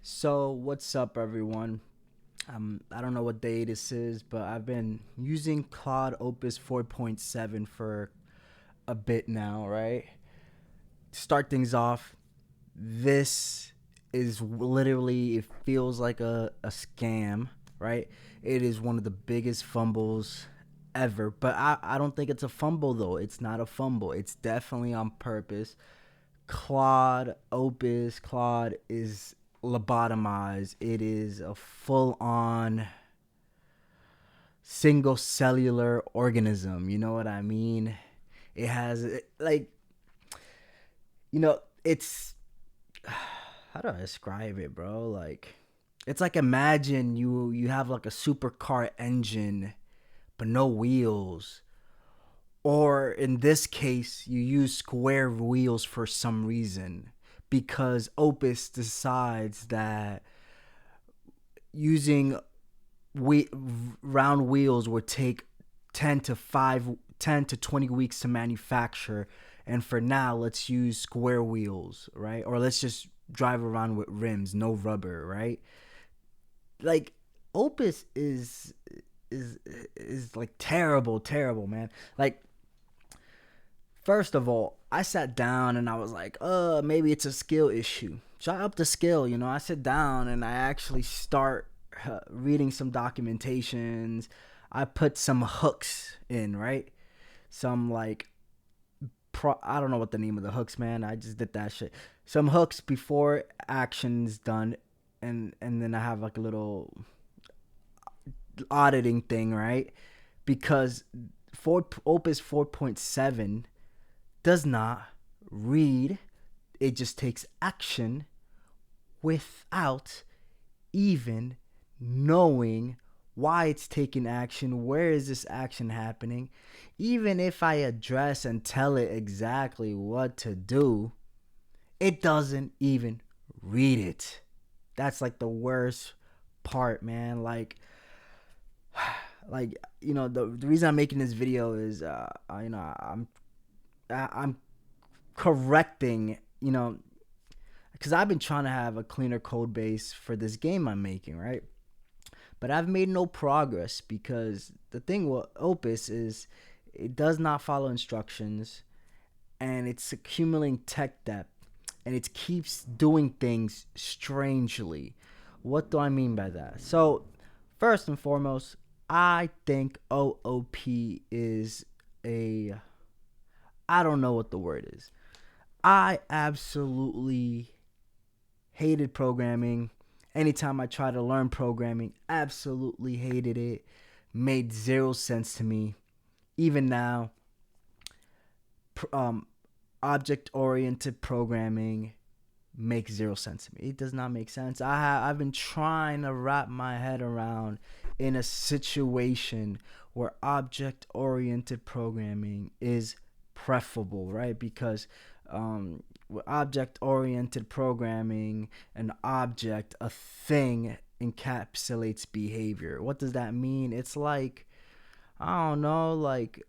So, what's up, everyone? I don't know what day this is, but I've been using Claude Opus 4.7 for a bit now, right? To start things off, this is literally, it feels like a scam, right? It is one of the biggest fumbles ever, but I don't think it's a fumble, though. It's not a fumble, it's definitely on purpose. Claude is lobotomized. It is a full on single cellular organism. You know what I mean? It has, like, it's, how do I describe it, bro? Like, it's like, imagine you have like a supercar engine, but no wheels. Or in this case, you use square wheels for some reason because Opus decides that using we round wheels would take 10 to 20 weeks to manufacture, and for now let's use square wheels, right? Or let's just drive around with rims, no rubber, right? Like, Opus is like terrible, man. Like, first of all, I sat down and I was like, maybe it's a skill issue. So I up the skill, I sit down and I actually start reading some documentations. I put some hooks in, right? Some like, I don't know what the name of the hooks, man. I just did that shit. Some hooks before action's done, and then I have like a little auditing thing, right? Because Opus 4.7 does not read, it just takes action without even knowing why it's taking action, where is this action happening. Even if I address and tell it exactly what to do, it doesn't even read it. That's like the worst part, man. The reason I'm making this video is I'm correcting, because I've been trying to have a cleaner code base for this game I'm making, right? But I've made no progress because the thing with Opus is it does not follow instructions, and it's accumulating tech debt, and it keeps doing things strangely. What do I mean by that? So, first and foremost, I think OOP is a, I don't know what the word is. I absolutely hated programming. Anytime I tried to learn programming, absolutely hated it. Made zero sense to me. Even now, object-oriented programming makes zero sense to me. It does not make sense. I've been trying to wrap my head around in a situation where object-oriented programming is preferable, right? Because with object-oriented programming, an object, a thing, encapsulates behavior. What does that mean? It's like, I don't know, like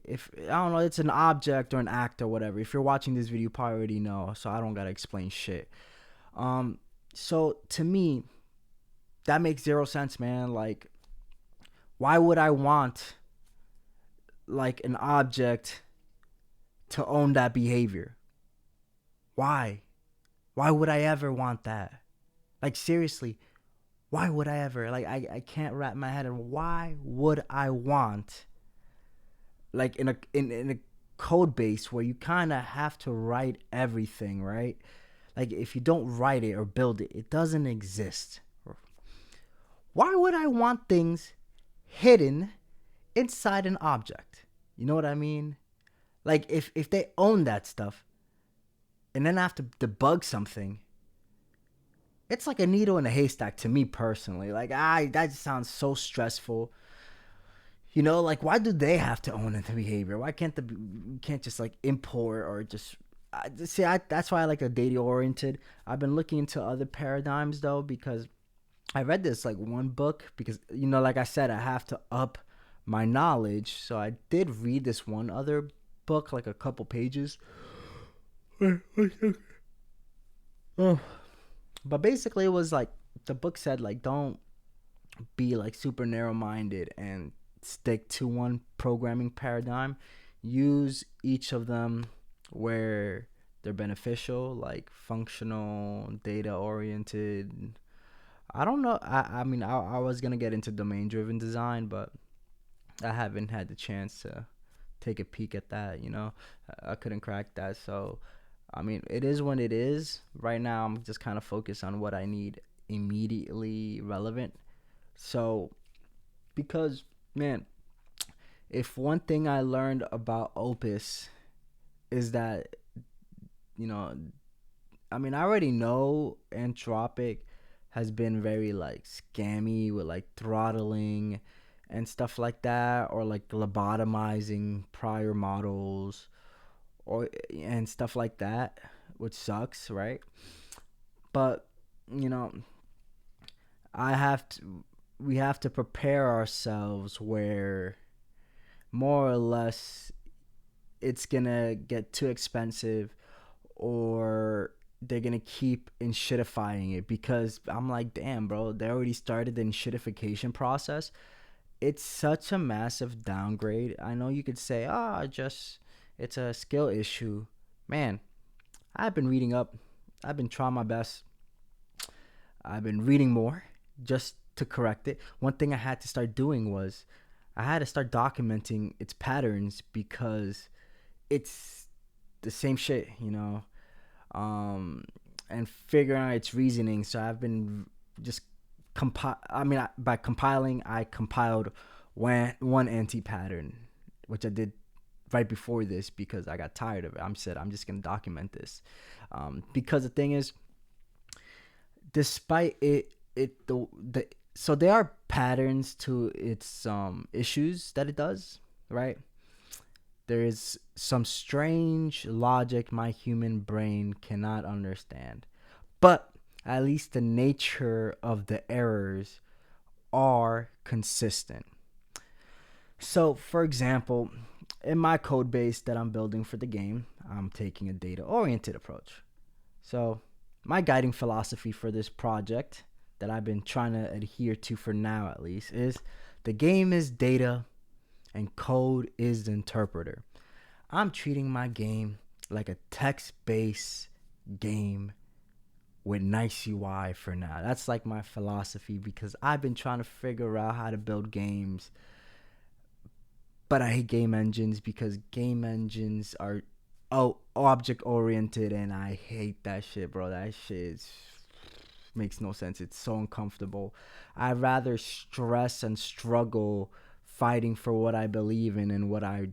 if I don't know, it's an object or an act or whatever. If you're watching this video, you probably already know, so I don't gotta explain shit. So to me, that makes zero sense, man. Like, why would I want like an object to own that behavior? Why? Why would I ever want that? Like, seriously, why would I ever? Like, I can't wrap my head around why would I want, like, in a code base where you kind of have to write everything, right? Like, if you don't write it or build it, it doesn't exist. Why would I want things hidden inside an object? You know what I mean? Like, if they own that stuff and then I have to debug something, it's like a needle in a haystack to me personally. Like, that just sounds so stressful. Like, why do they have to own the behavior? Why can't you can't just like import or just that's why I like a data oriented. I've been looking into other paradigms though, because I read this like one book, because like I said, I have to up my knowledge. So I did read this one other book, like a couple pages. Oh, But basically, it was like the book said, like, don't be like super narrow minded and stick to one programming paradigm. Use each of them where they're beneficial, like functional, data oriented. I don't know. I mean, I was gonna get into domain driven design, but I haven't had the chance to take a peek at that. I couldn't crack that. So, I mean, it is what it is. Right now, I'm just kind of focused on what I need immediately relevant. So, because, man, if one thing I learned about Opus is that, you know, I mean, I already know Anthropic has been very like scammy with like throttling and stuff like that, or like lobotomizing prior models, or and stuff like that, which sucks, right? But you know, I have to. We have to prepare ourselves where more or less it's gonna get too expensive, or they're gonna keep enshittifying it, because I'm like, damn, bro, they already started the enshittification process. It's such a massive downgrade. I know you could say, just it's a skill issue. Man, I've been reading up. I've been trying my best. I've been reading more just to correct it. One thing I had to start doing was I had to start documenting its patterns, because it's the same shit, um, and figuring out its reasoning. So I've been just by compiling, I compiled one anti pattern, which I did right before this because I got tired of it. I'm just gonna document this, because the thing is, despite the so there are patterns to its issues that it does, right? There is some strange logic my human brain cannot understand. But at least the nature of the errors are consistent. So, for example, in my code base that I'm building for the game, I'm taking a data oriented approach. So, my guiding philosophy for this project that I've been trying to adhere to for now at least is the game is data and code is the interpreter. I'm treating my game like a text based game with nice UI for now. That's like my philosophy, because I've been trying to figure out how to build games, but I hate game engines because game engines are object oriented, and I hate that shit, bro. That shit makes no sense. It's so uncomfortable. I'd rather stress and struggle fighting for what I believe in and what I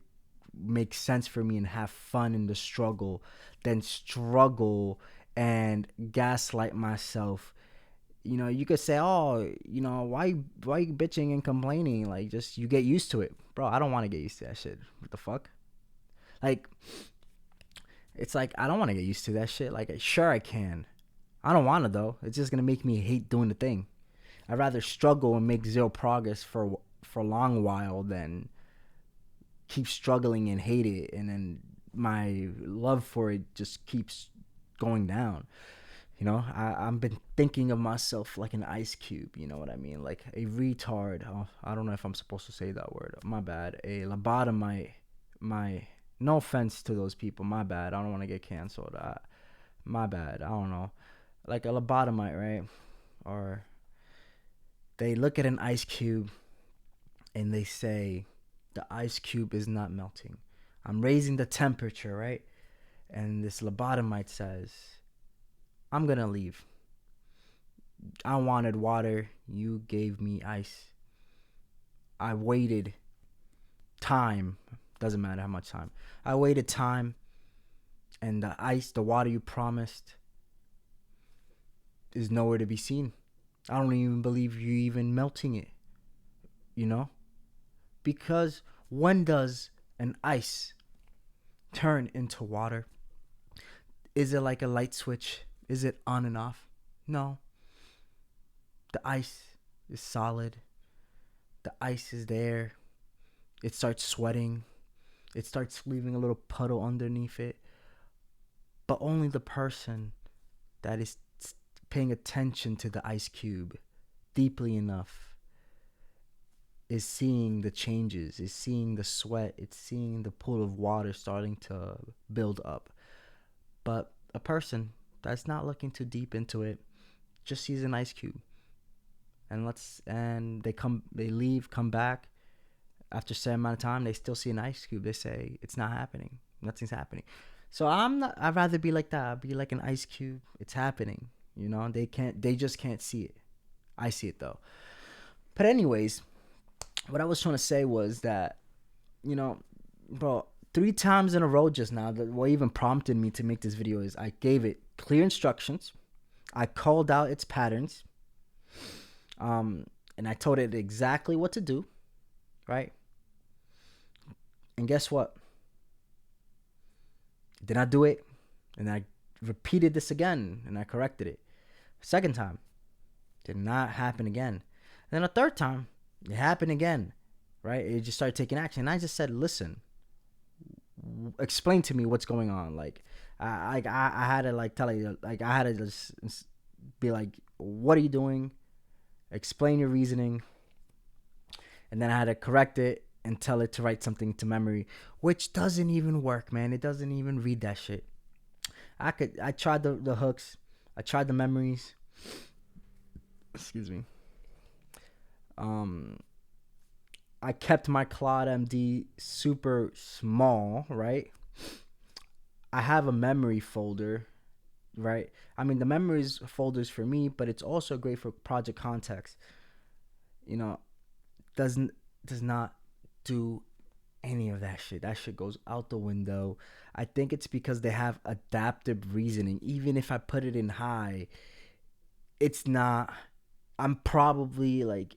makes sense for me and have fun in the struggle than struggle and gaslight myself. You could say, oh, why you bitching and complaining? Like, just you get used to it. Bro, I don't want to get used to that shit. What the fuck? Like, it's like I don't want to get used to that shit. Like, sure I can. I don't want to though. It's just gonna make me hate doing the thing. I'd rather struggle and make zero progress for a long while than keep struggling and hate it, and then my love for it just keeps going down. I've been thinking of myself like an ice cube. You know what I mean? Like a retard. Oh, I don't know if I'm supposed to say that word. My bad. A lobotomite. No offense to those people. My bad. I don't want to get canceled. My bad. I don't know. Like a lobotomite, right? Or they look at an ice cube and they say, the ice cube is not melting. I'm raising the temperature, right? And this lobotomite says, I'm going to leave. I wanted water. You gave me ice. I waited time. Doesn't matter how much time. I waited time. And the ice, the water you promised, is nowhere to be seen. I don't even believe you even melting it. Because when does an ice turn into water? Is it like a light switch? Is it on and off? No. The ice is solid. The ice is there. It starts sweating. It starts leaving a little puddle underneath it. But only the person that is paying attention to the ice cube deeply enough is seeing the changes, is seeing the sweat, it's seeing the pool of water starting to build up. But a person that's not looking too deep into it just sees an ice cube, and they leave, come back after a certain amount of time, they still see an ice cube. They say it's not happening, nothing's happening. So I'm not. I'd rather be like that. I'd be like an ice cube. It's happening. You know, they just can't see it. I see it though. But anyways, what I was trying to say was that, you know, bro, 3 times in a row just now, what even prompted me to make this video is I gave it clear instructions. I called out its patterns. And I told it exactly what to do, right? And guess what? Then I do it, and I repeated this again, and I corrected it. Second time, did not happen again. And then a third time, it happened again, right? It just started taking action. And I just said, listen, explain to me what's going on. Like, I had to like tell you, like I had to just be like, what are you doing? Explain your reasoning. And then I had to correct it and tell it to write something to memory, which doesn't even work, man. It doesn't even read that shit. I tried the hooks. I tried the memories. Excuse me. I kept my Claude MD super small, right? I have a memory folder, right? I mean, the memories folders for me, but it's also great for project context. You know, does not do any of that shit. That shit goes out the window. I think it's because they have adaptive reasoning. Even if I put it in high, it's not. I'm probably like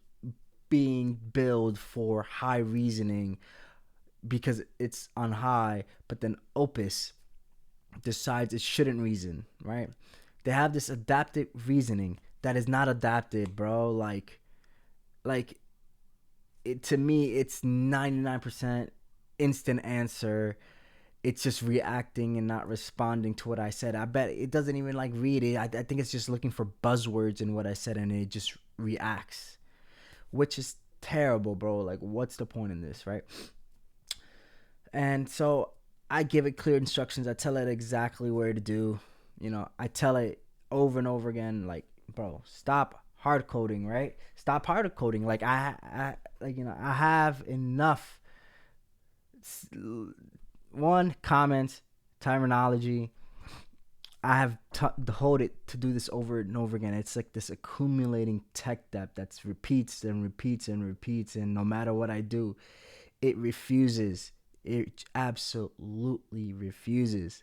being billed for high reasoning because it's on high, but then Opus decides it shouldn't reason, right? They have this adaptive reasoning that is not adapted, bro. Like it, to me, it's 99% instant answer. It's just reacting and not responding to what I said. I bet it doesn't even like read it. I think it's just looking for buzzwords in what I said, and it just reacts, which is terrible, bro. Like, what's the point in this, right? And so I give it clear instructions. I tell it exactly where to do. You know, I tell it over and over again, like, bro, stop hard coding, right? Stop hard coding. Like, I like, you know, I have enough comments, terminology. I have told it to do this over and over again. It's like this accumulating tech debt that's repeats and repeats and repeats, and no matter what I do, it refuses. It absolutely refuses.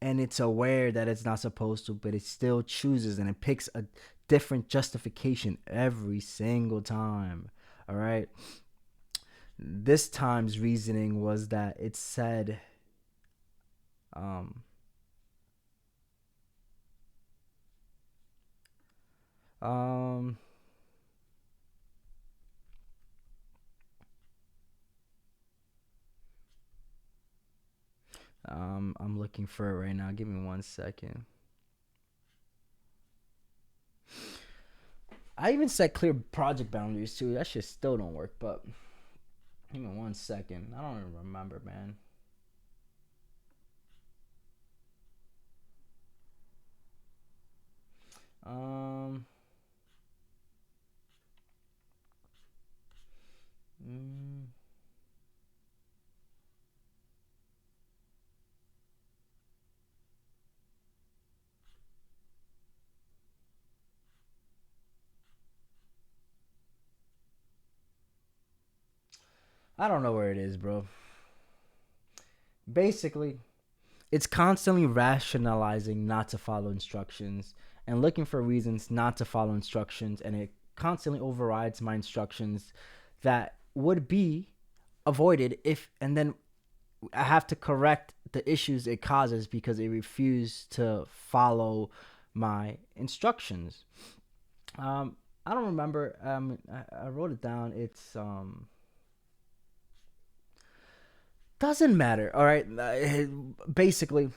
And it's aware that it's not supposed to, but it still chooses, and it picks a different justification every single time. All right. This time's reasoning was that it said, I'm looking for it right now. Give me 1 second. I even set clear project boundaries too. That shit still don't work, but give me 1 second. I don't even remember, man. I don't know where it is, bro. Basically, it's constantly rationalizing not to follow instructions and looking for reasons not to follow instructions, and it constantly overrides my instructions that would be avoided if, and then I have to correct the issues it causes because it refused to follow my instructions. I don't remember. I wrote it down. It's doesn't matter. All right. Basically,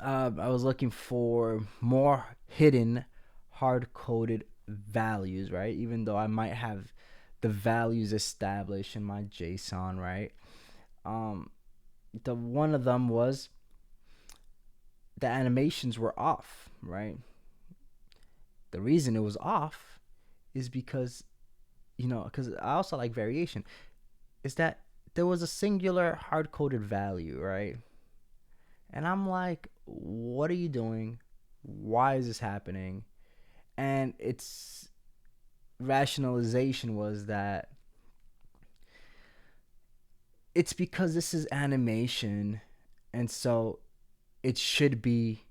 I was looking for more hidden, hard coded values, right? Even though I might have the values established in my JSON, right? Um, the one of them was the animations were off, right? The reason it was off is because, because I also like variation, is that there was a singular hard coded value, right? And I'm like, what are you doing? Why is this happening? And its rationalization was that it's because this is animation, and so it should be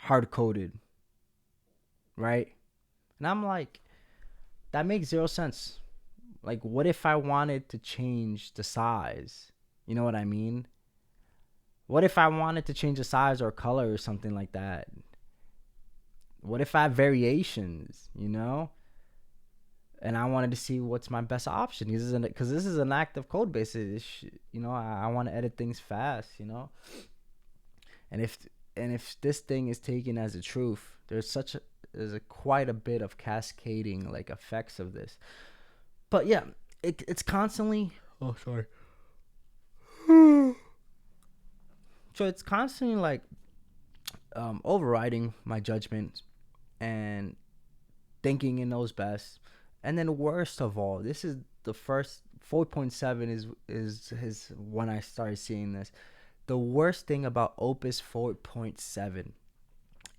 hard coded, right? And I'm like, that makes zero sense. Like, what if I wanted to change the size? You know what I mean? What if I wanted to change the size or color or something like that? What if I have variations, And I wanted to see what's my best option. Because this is an active code base. I want to edit things fast. And if this thing is taken as a truth, there's quite a bit of cascading like effects of this. But yeah, it's constantly. Oh, sorry. So it's constantly like overriding my judgment and thinking it knows best. And then worst of all, this is the first 4.7 is his when I started seeing this. The worst thing about Opus 4.7,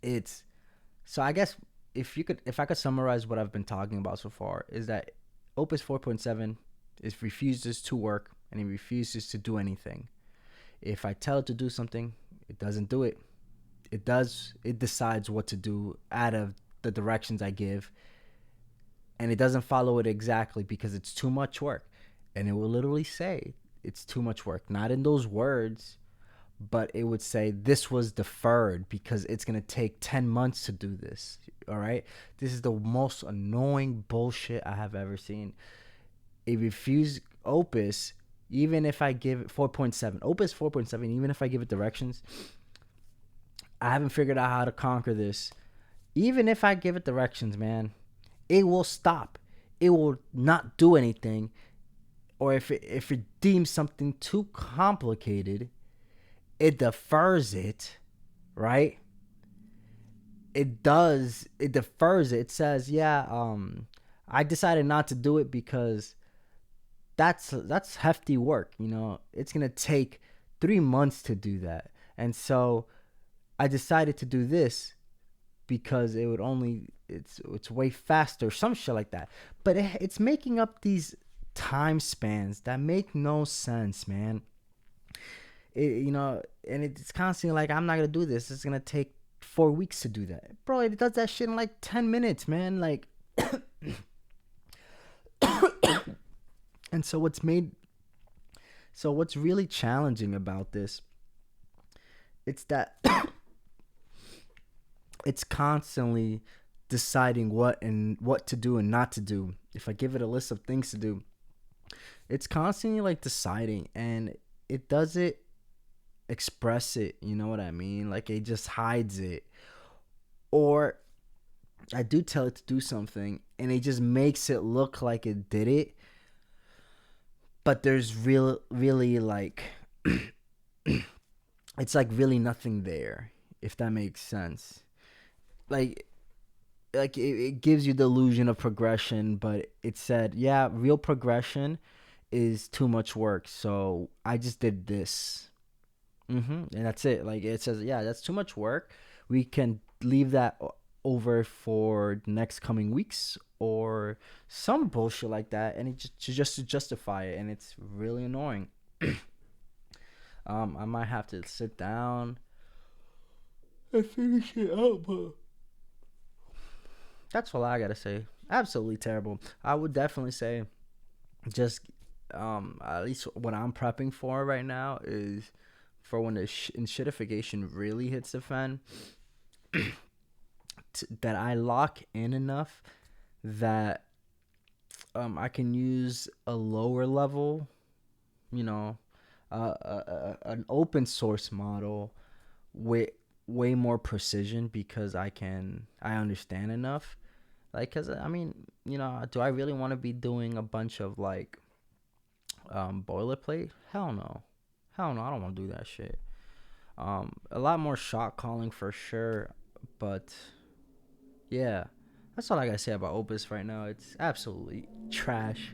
it's so I guess if I could summarize what I've been talking about so far, is that Opus 4.7 is refuses to work and it refuses to do anything. If I tell it to do something, it doesn't do it. It decides what to do out of the directions I give, and it doesn't follow it exactly because it's too much work. And it will literally say it's too much work, not in those words, but it would say this was deferred because it's going to take 10 months to do this. All right. This is the most annoying bullshit I have ever seen. It refused Opus, even if I give it 4.7, Opus 4.7, even if I give it directions, I haven't figured out how to conquer this. Even if I give it directions, man, it will stop. It will not do anything. Or if it deems something too complicated, it defers it, right? It defers it. It says, yeah, I decided not to do it because that's hefty work, It's going to take 3 months to do that. And so I decided to do this because it's way faster, some shit like that. But it's making up these time spans that make no sense, man. And it's constantly like, I'm not gonna do this. It's gonna take 4 weeks to do that, bro. It does that shit in like 10 minutes, man. Like, and so what's really challenging about this, it's that it's constantly deciding what to do and not to do. If I give it a list of things to do, it's constantly like deciding, and it doesn't express it. You know what I mean? Like, it just hides it. Or I do tell it to do something, and it just makes it look like it did it, but there's really like it's like really nothing there, if that makes sense. Like it gives you the illusion of progression, but it said, yeah, real progression is too much work, so I just did this. And that's it. Like, it says, yeah, that's too much work. We can leave that over for the next coming weeks or some bullshit like that, and it just to justify it, and it's really annoying. I might have to sit down and finish it out, but that's all I gotta say. Absolutely terrible. I would definitely say, just at least what I'm prepping for right now is for when the shitification really hits the fan, that I lock in enough that I can use a lower level, you know, an open source model with way more precision because I understand enough. Like, cause I mean, do I really want to be doing a bunch of like boilerplate? Hell no, hell no. I don't want to do that shit. A lot more shot calling for sure, but yeah, that's all I gotta say about Opus right now. It's absolutely trash.